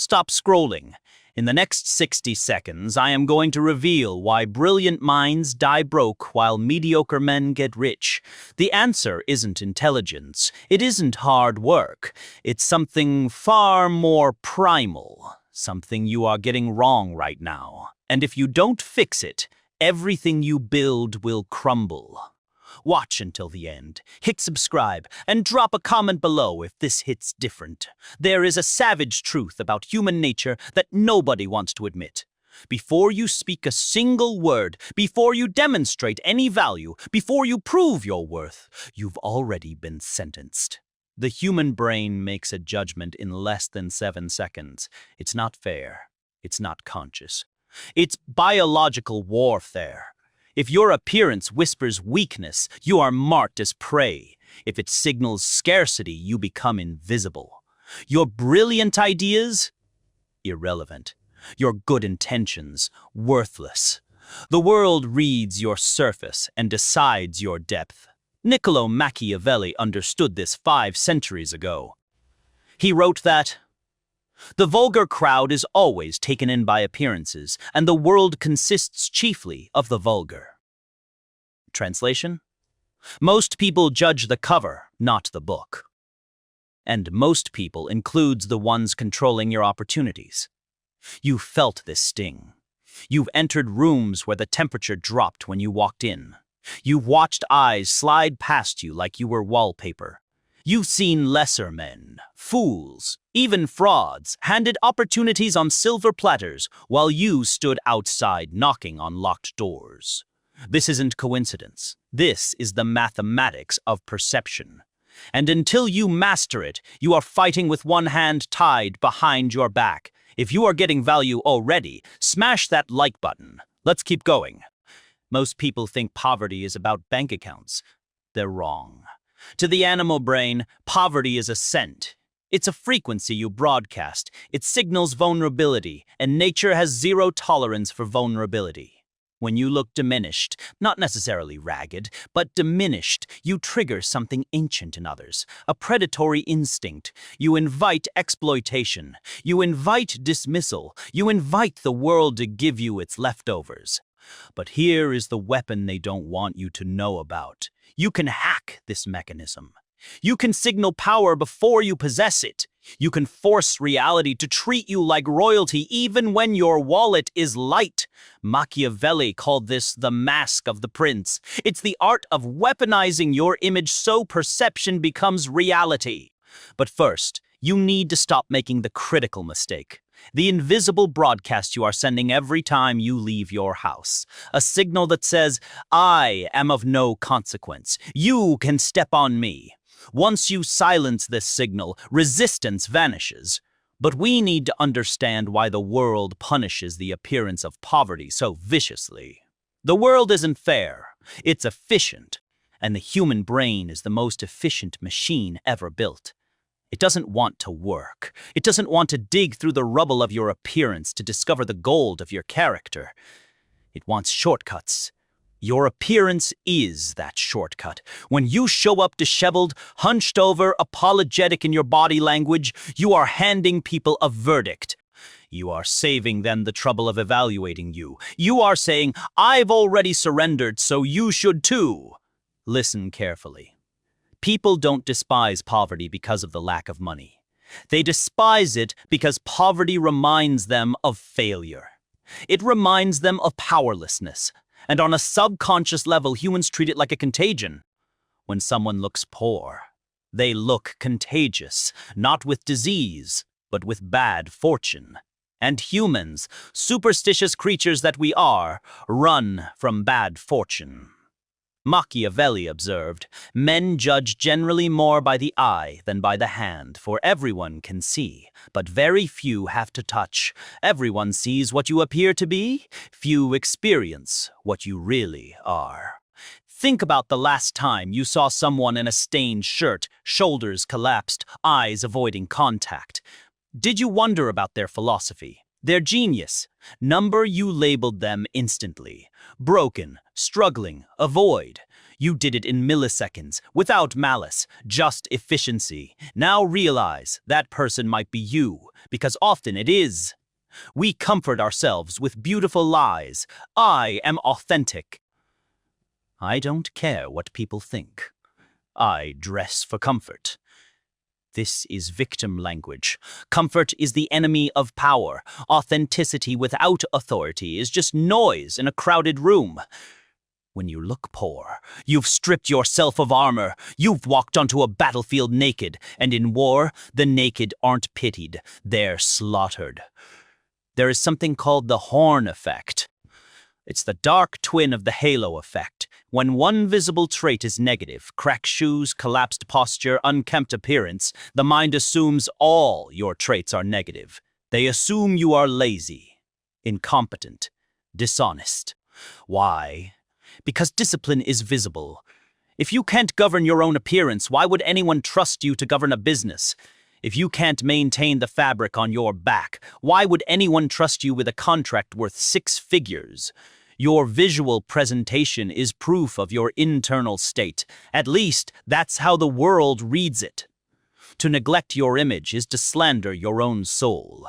Stop scrolling. In the next 60 seconds, I am going to reveal why brilliant minds die broke while mediocre men get rich. The answer isn't intelligence. It isn't hard work. It's something far more primal. Something you are getting wrong right now. And if you don't fix it, everything you build will crumble. Watch until the end, hit subscribe, and drop a comment below if this hits different. There is a savage truth about human nature that nobody wants to admit. Before you speak a single word, before you demonstrate any value, before you prove your worth, you've already been sentenced. The human brain makes a judgment in less than 7 seconds. It's not fair. It's not conscious. It's biological warfare. If your appearance whispers weakness, you are marked as prey. If it signals scarcity, you become invisible. Your brilliant ideas? Irrelevant. Your good intentions? Worthless. The world reads your surface and decides your depth. Niccolo Machiavelli understood this 5 centuries ago. He wrote that, "The vulgar crowd is always taken in by appearances, and the world consists chiefly of the vulgar." Translation? Most people judge the cover, not the book. And most people includes the ones controlling your opportunities. You felt this sting. You've entered rooms where the temperature dropped when you walked in. You've watched eyes slide past you like you were wallpaper. You've seen lesser men, fools, even frauds, handed opportunities on silver platters while you stood outside knocking on locked doors. This isn't coincidence. This is the mathematics of perception. And until you master it, you are fighting with one hand tied behind your back. If you are getting value already, smash that like button. Let's keep going. Most people think poverty is about bank accounts. They're wrong. To the animal brain, poverty is a scent. It's a frequency you broadcast. It signals vulnerability, and nature has zero tolerance for vulnerability. When you look diminished, not necessarily ragged, but diminished, you trigger something ancient in others, a predatory instinct. You invite exploitation. You invite dismissal. You invite the world to give you its leftovers. But here is the weapon they don't want you to know about. You can hack this mechanism. You can signal power before you possess it. You can force reality to treat you like royalty even when your wallet is light. Machiavelli called this the mask of the prince. It's the art of weaponizing your image so perception becomes reality. But first, you need to stop making the critical mistake. The invisible broadcast you are sending every time you leave your house. A signal that says, "I am of no consequence. You can step on me." Once you silence this signal, resistance vanishes. But we need to understand why the world punishes the appearance of poverty so viciously. The world isn't fair. It's efficient. And the human brain is the most efficient machine ever built. It doesn't want to work. It doesn't want to dig through the rubble of your appearance to discover the gold of your character. It wants shortcuts. Your appearance is that shortcut. When you show up disheveled, hunched over, apologetic in your body language, you are handing people a verdict. You are saving them the trouble of evaluating you. You are saying, "I've already surrendered, so you should too." Listen carefully. People don't despise poverty because of the lack of money. They despise it because poverty reminds them of failure. It reminds them of powerlessness. And on a subconscious level, humans treat it like a contagion. When someone looks poor, they look contagious, not with disease, but with bad fortune. And humans, superstitious creatures that we are, run from bad fortune. Machiavelli observed, "Men judge generally more by the eye than by the hand, for everyone can see, but very few have to touch. Everyone sees what you appear to be, few experience what you really are." Think about the last time you saw someone in a stained shirt, shoulders collapsed, eyes avoiding contact. Did you wonder about their philosophy? Their genius? You labeled them instantly. Broken, struggling, avoid. You did it in milliseconds, without malice, just efficiency. Now realize that person might be you, because often it is. We comfort ourselves with beautiful lies. I am authentic. I don't care what people think. I dress for comfort. This is victim language. Comfort is the enemy of power. Authenticity without authority is just noise in a crowded room. When you look poor, you've stripped yourself of armor. You've walked onto a battlefield naked, and in war, the naked aren't pitied. They're slaughtered. There is something called the horn effect. It's the dark twin of the halo effect. When one visible trait is negative, cracked shoes, collapsed posture, unkempt appearance, the mind assumes all your traits are negative. They assume you are lazy, incompetent, dishonest. Why? Because discipline is visible. If you can't govern your own appearance, why would anyone trust you to govern a business? If you can't maintain the fabric on your back, why would anyone trust you with a contract worth 6 figures? Your visual presentation is proof of your internal state. At least, that's how the world reads it. To neglect your image is to slander your own soul.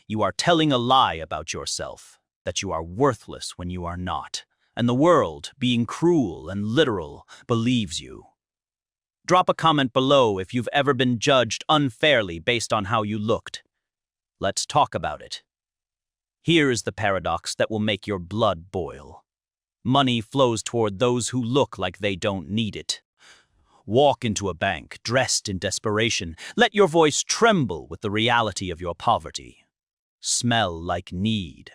You are telling a lie about yourself, that you are worthless when you are not. And the world, being cruel and literal, believes you. Drop a comment below if you've ever been judged unfairly based on how you looked. Let's talk about it. Here is the paradox that will make your blood boil. Money flows toward those who look like they don't need it. Walk into a bank, dressed in desperation. Let your voice tremble with the reality of your poverty. Smell like need.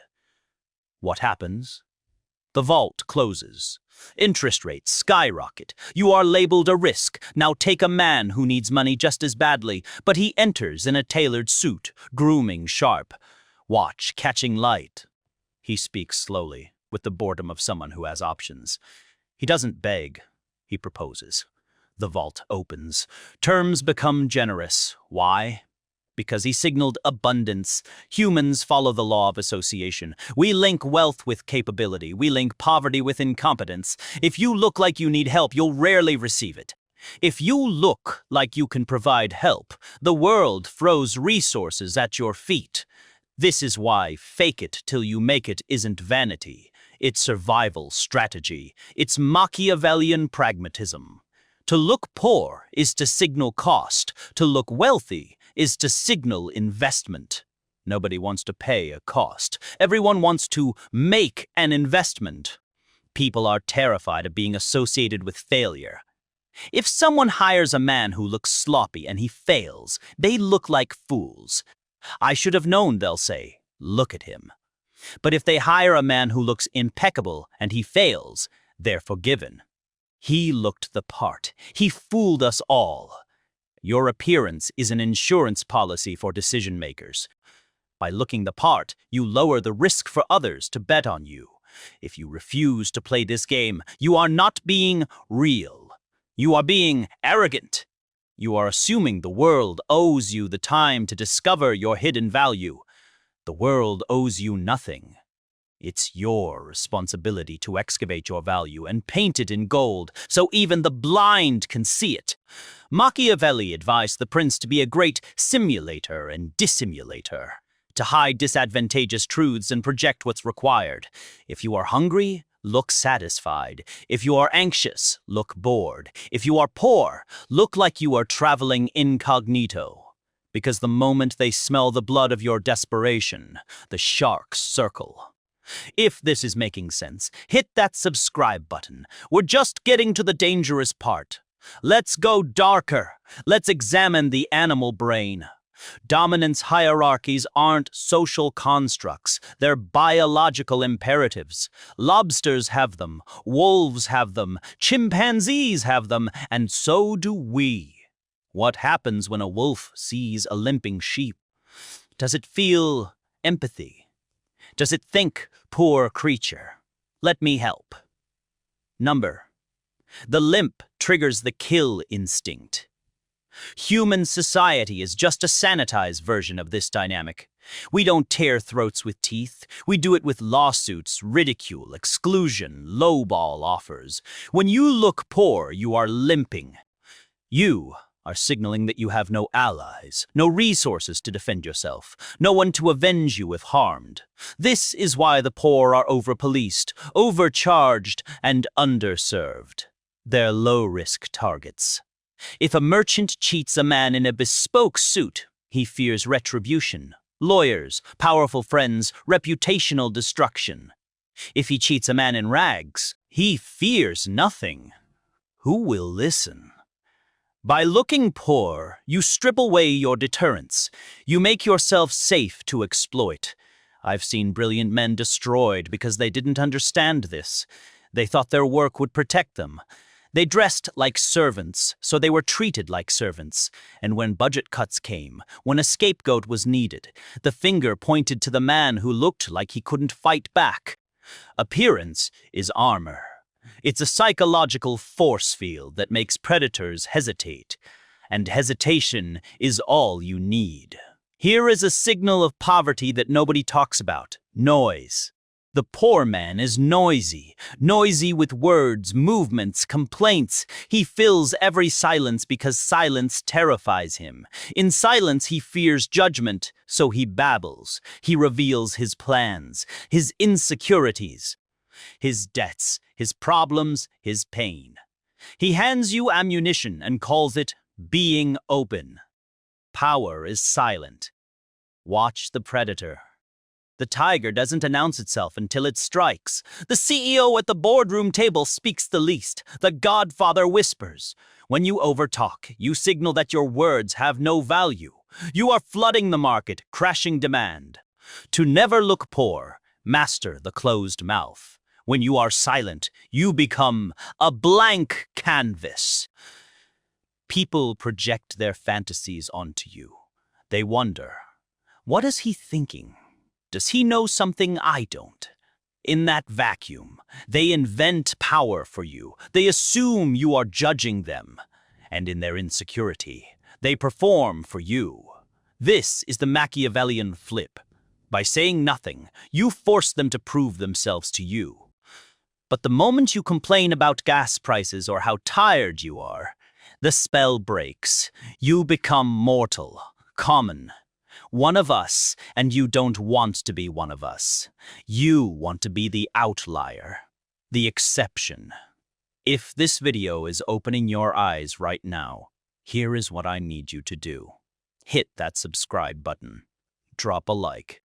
What happens? The vault closes. Interest rates skyrocket. You are labeled a risk. Now take a man who needs money just as badly, but he enters in a tailored suit, grooming sharp. Watch, catching light. He speaks slowly, with the boredom of someone who has options. He doesn't beg. He proposes. The vault opens. Terms become generous. Why? Because he signaled abundance. Humans follow the law of association. We link wealth with capability. We link poverty with incompetence. If you look like you need help, you'll rarely receive it. If you look like you can provide help, the world throws resources at your feet. This is why fake it till you make it isn't vanity. It's survival strategy. It's Machiavellian pragmatism. To look poor is to signal cost. To look wealthy is to signal investment. Nobody wants to pay a cost. Everyone wants to make an investment. People are terrified of being associated with failure. If someone hires a man who looks sloppy and he fails, they look like fools. I should have known, they'll say. Look at him. But if they hire a man who looks impeccable and he fails, they're forgiven. He looked the part. He fooled us all. Your appearance is an insurance policy for decision makers. By looking the part, you lower the risk for others to bet on you. If you refuse to play this game, you are not being real. You are being arrogant. You are assuming the world owes you the time to discover your hidden value. The world owes you nothing. It's your responsibility to excavate your value and paint it in gold so even the blind can see it. Machiavelli advised the prince to be a great simulator and dissimulator, to hide disadvantageous truths and project what's required. If you are hungry, look satisfied. If you are anxious, look bored. If you are poor, look like you are traveling incognito. Because the moment they smell the blood of your desperation, the sharks circle. If this is making sense, hit that subscribe button. We're just getting to the dangerous part. Let's go darker. Let's examine the animal brain. Dominance hierarchies aren't social constructs. They're biological imperatives. Lobsters have them. Wolves have them. Chimpanzees have them. And so do we. What happens when a wolf sees a limping sheep? Does it feel empathy? Does it think, poor creature? Let me help. Number. The limp triggers the kill instinct. Human society is just a sanitized version of this dynamic. We don't tear throats with teeth. We do it with lawsuits, ridicule, exclusion, lowball offers. When you look poor, you are limping. You are signaling that you have no allies, no resources to defend yourself, no one to avenge you if harmed. This is why the poor are over-policed, overcharged, and underserved. They're low-risk targets. If a merchant cheats a man in a bespoke suit, he fears retribution, lawyers, powerful friends, reputational destruction. If he cheats a man in rags, he fears nothing. Who will listen? By looking poor, you strip away your deterrence. You make yourself safe to exploit. I've seen brilliant men destroyed because they didn't understand this. They thought their work would protect them. They dressed like servants, so they were treated like servants. And when budget cuts came, when a scapegoat was needed, the finger pointed to the man who looked like he couldn't fight back. Appearance is armor. It's a psychological force field that makes predators hesitate. And hesitation is all you need. Here is a signal of poverty that nobody talks about: noise. The poor man is noisy with words, movements, complaints. He fills every silence because silence terrifies him. In silence, he fears judgment, so he babbles. He reveals his plans, his insecurities, his debts, his problems, his pain. He hands you ammunition and calls it being open. Power is silent. Watch the predator. The tiger doesn't announce itself until it strikes. The CEO at the boardroom table speaks the least. The Godfather whispers. When you overtalk, you signal that your words have no value. You are flooding the market, crashing demand. To never look poor, master the closed mouth. When you are silent, you become a blank canvas. People project their fantasies onto you. They wonder, what is he thinking? Does he know something I don't? In that vacuum, they invent power for you. They assume you are judging them. And in their insecurity, they perform for you. This is the Machiavellian flip. By saying nothing, you force them to prove themselves to you. But the moment you complain about gas prices or how tired you are, the spell breaks. You become mortal, common. One of us, and you don't want to be one of us. You want to be the outlier, the exception. If this video is opening your eyes right now, here is what I need you to do. Hit that subscribe button, drop a like,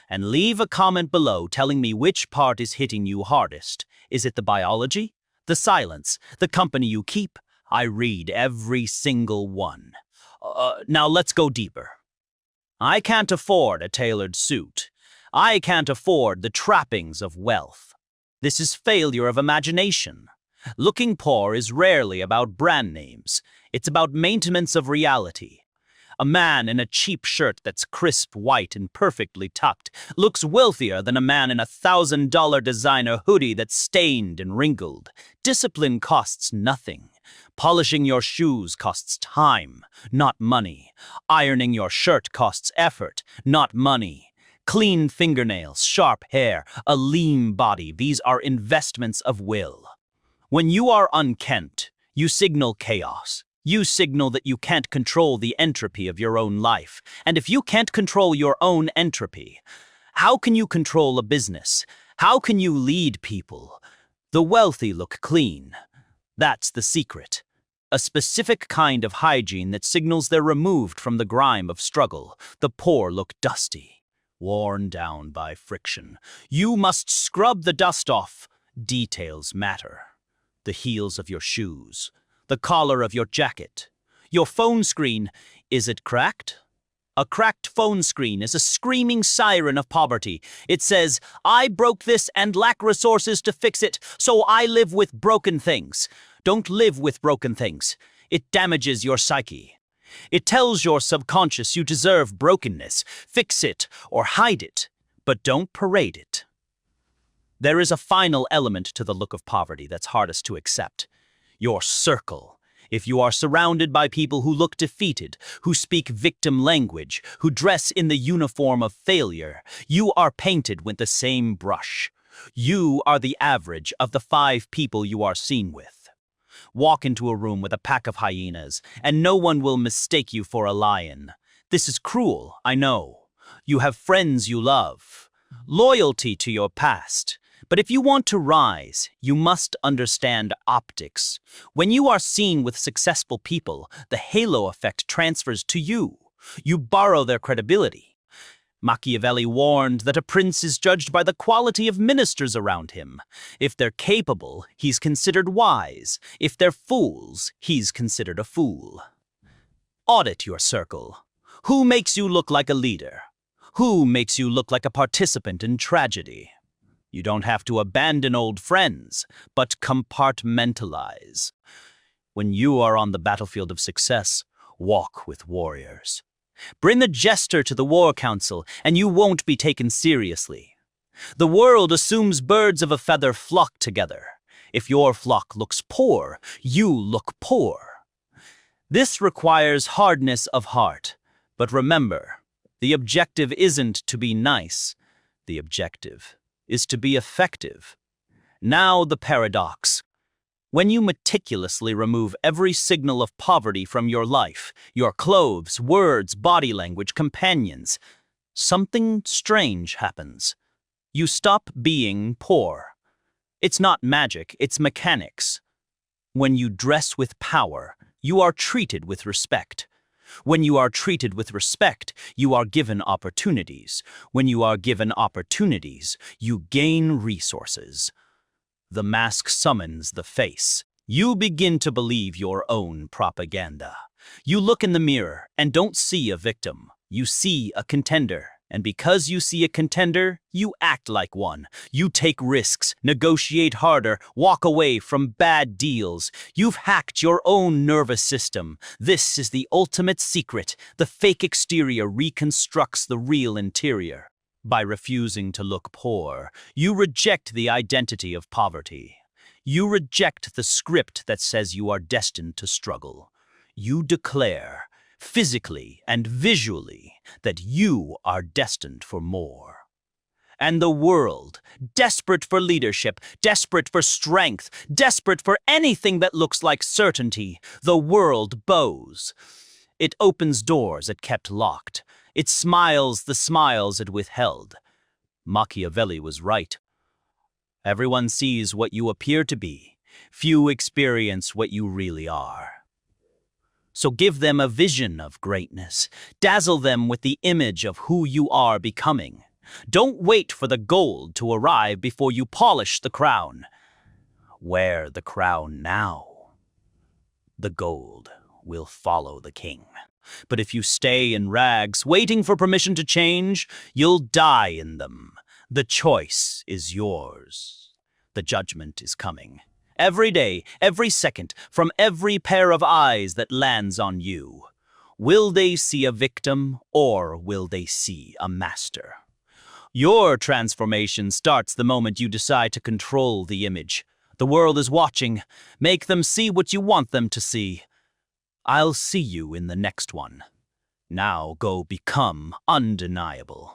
and leave a comment below telling me which part is hitting you hardest. Is it the biology, the silence, the company you keep? I read every single one. Now let's go deeper. I can't afford a tailored suit. I can't afford the trappings of wealth. This is failure of imagination. Looking poor is rarely about brand names. It's about maintenance of reality. A man in a cheap shirt that's crisp white and perfectly tucked looks wealthier than a man in a $1,000 designer hoodie that's stained and wrinkled. Discipline costs nothing. Polishing your shoes costs time, not money. Ironing your shirt costs effort, not money. Clean fingernails, sharp hair, a lean body, these are investments of will. When you are unkempt, you signal chaos. You signal that you can't control the entropy of your own life. And if you can't control your own entropy, how can you control a business? How can you lead people? The wealthy look clean. That's the secret. A specific kind of hygiene that signals they're removed from the grime of struggle. The poor look dusty, worn down by friction. You must scrub the dust off. Details matter. The heels of your shoes, the collar of your jacket, your phone screen. Is it cracked? A cracked phone screen is a screaming siren of poverty. It says, I broke this and lack resources to fix it, so I live with broken things. Don't live with broken things. It damages your psyche. It tells your subconscious you deserve brokenness. Fix it or hide it, but don't parade it. There is a final element to the look of poverty that's hardest to accept. Your circle. If you are surrounded by people who look defeated, who speak victim language, who dress in the uniform of failure, you are painted with the same brush. You are the average of the 5 people you are seen with. Walk into a room with a pack of hyenas, and no one will mistake you for a lion. This is cruel, I know. You have friends you love, loyalty to your past. But if you want to rise, you must understand optics. When you are seen with successful people, the halo effect transfers to you. You borrow their credibility. Machiavelli warned that a prince is judged by the quality of ministers around him. If they're capable, he's considered wise. If they're fools, he's considered a fool. Audit your circle. Who makes you look like a leader? Who makes you look like a participant in tragedy? You don't have to abandon old friends, but compartmentalize. When you are on the battlefield of success, walk with warriors. Bring the jester to the war council, and you won't be taken seriously. The world assumes birds of a feather flock together. If your flock looks poor, you look poor. This requires hardness of heart. But remember, the objective isn't to be nice. The objective is to be effective. Now the paradox. When you meticulously remove every signal of poverty from your life, your clothes, words, body language, companions, something strange happens. You stop being poor. It's not magic, it's mechanics. When you dress with power, you are treated with respect. When you are treated with respect, you are given opportunities. When you are given opportunities, you gain resources. The mask summons the face. You begin to believe your own propaganda. You look in the mirror and don't see a victim. You see a contender. And because you see a contender, you act like one. You take risks, negotiate harder, walk away from bad deals. You've hacked your own nervous system. This is the ultimate secret. The fake exterior reconstructs the real interior. By refusing to look poor, you reject the identity of poverty. You reject the script that says you are destined to struggle. You declare, physically and visually, that you are destined for more. And the world, desperate for leadership, desperate for strength, desperate for anything that looks like certainty, the world bows. It opens doors it kept locked. It smiles the smiles it withheld. Machiavelli was right. Everyone sees what you appear to be. Few experience what you really are. So give them a vision of greatness. Dazzle them with the image of who you are becoming. Don't wait for the gold to arrive before you polish the crown. Wear the crown now. The gold will follow the king. But if you stay in rags, waiting for permission to change, you'll die in them. The choice is yours. The judgment is coming. Every day, every second, from every pair of eyes that lands on you. Will they see a victim, or will they see a master? Your transformation starts the moment you decide to control the image. The world is watching. Make them see what you want them to see. I'll see you in the next one. Now go become undeniable.